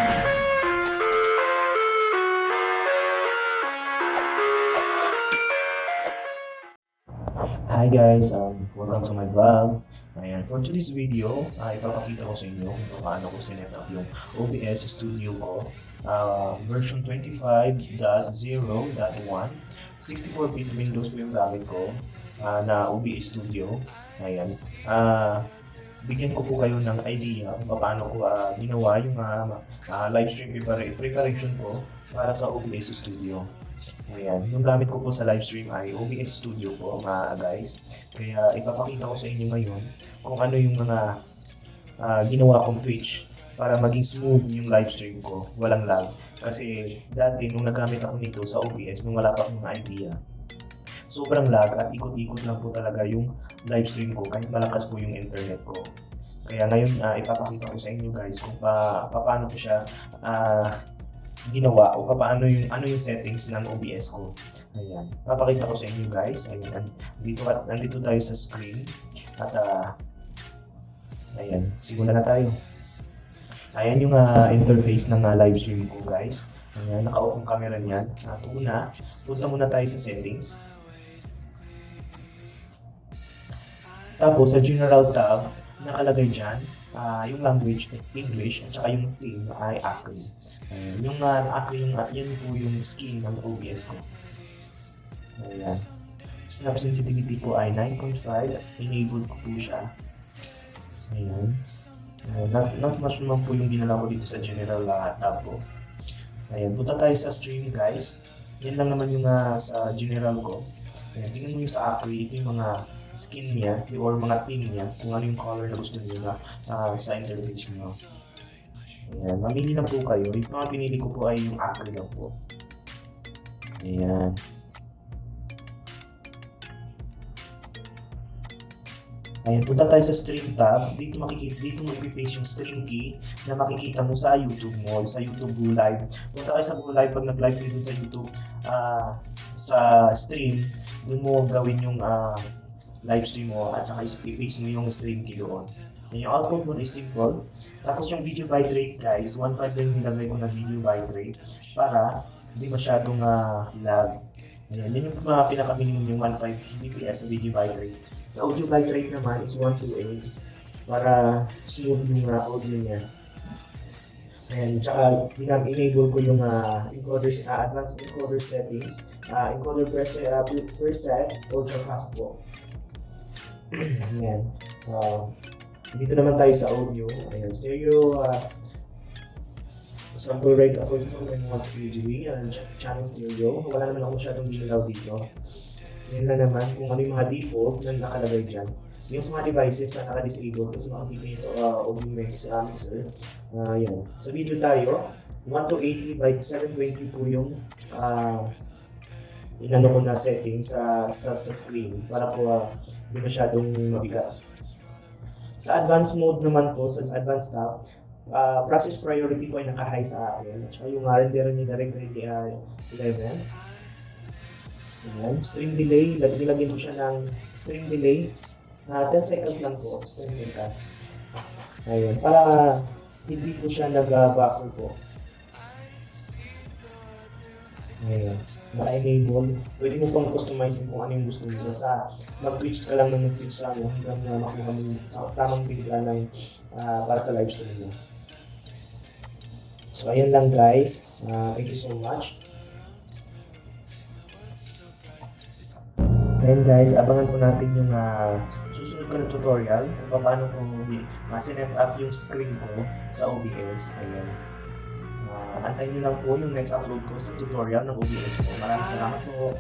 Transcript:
Hi guys, welcome to my vlog. Ayan, for today's video, ipapakita ko sa inyo kung paano ko sinet up yung OBS Studio ko. Version 25.0.1, 64-bit Windows po yung gamit ko na OBS Studio. Ayan. Bigyan ko po kayo ng idea kung paano ko ginawa yung live stream preparation ko para sa OBS Studio. Ayan, yung gamit ko po sa live stream ay OBS Studio po mga guys. Kaya ipapakita ko sa inyo ngayon kung ano yung mga ginawa kong Twitch para maging smooth yung live stream ko, walang lag. Kasi dati nung nagamit ako nito sa OBS, nung wala pa akong idea, sobrang lag at ikot-ikot lang po talaga yung live stream ko kahit malakas po yung internet ko. Kaya ngayon ipapakita ko sa inyo guys kung paano ko siya ginawa o paano yung settings ng OBS ko. Ayan. Papakita ko sa inyo guys. Ayan. Nandito tayo sa screen. At ayan. Simula na tayo. Ayan yung interface ng live stream ko guys. Ayan. Naka-off yung camera niyan. Punta muna tayo sa settings. Tapos sa general tab, nakalagay dyan yung language, English, at saka yung theme ay Acme. Yung Acme, yan po yung skin ng OBS ko. Ayan. Snap sensitivity po ay 9.5. Enabled ko po siya. Ayan. Not much naman po yung ginala ko dito sa general tab ko. Ayan. Punta tayo sa stream guys. Yan lang naman yung sa general ko. Ayan. Tingnan mo yung sa Acme. Ito yung mga skin niya or mga theme niya kung ano yung color na gusto niyo sa interface niyo. Ayan, mamili na po kayo. Yung mga pinili ko po ay yung Acme lang po. Ayan. Ayan, punta tayo sa stream tab. Dito mo i-paste yung stream key na makikita mo sa YouTube mo, sa YouTube Go Live. Punta kayo sa Go Live pag nag-live kayo dun sa YouTube sa stream, dun mo gawin yung live stream mo at saka i-paste mo yung stream key doon. Yung output mo is simple. Tapos yung video bitrate guys, 1.5 lang nilagay ko na video bitrate para hindi masyadong lag. Ayan, yun yung pinaka-minimum yung 1.5 Kbps sa video bitrate. Sa audio bitrate naman is 128 para smooth yung audio niya. Ayan, tsaka enable ko yung advanced encoder settings, encoder preset, ultra fast po. Ayan. Dito naman tayo sa audio. Ayan, stereo sample rate of 44.1 UGV, channel stereo. Wala naman ako masyadong ginalaw dito. Yan na naman kung ano yung mga default na nakalagay dyan. Yung sa mga devices na naka-disable kasi makikita sa audio mixer. Yan. Sa video tayo, 1280 by 720 po yung inano ko na settings sa screen para po hindi masyadong mabigat. Sa advanced mode naman po, sa advanced tab, process priority po ay naka-high sa akin. At saka yung renderer ni DirectReady 11. Ayan. Stream delay, nilagyan ko siya ng stream delay. 10 seconds lang po, 10 seconds. Ayan, para hindi po siya nag-buffer po. Ayan, naka-enable. Pwede mo pang customizing kung ano yung gusto mo. Basta mag-twitch ka lang ng mag-twitch sa hanggang makuha mo sa tamang timpla ng para sa live stream mo. So ayan lang guys. Thank you so much. Ayan guys, abangan po natin yung susunod ko na tutorial kung paano ko sinet up yung screen ko sa OBS. Ayan. Antayin nyo lang po yung next upload ko sa tutorial ng OBS ko. Maraming salamat po.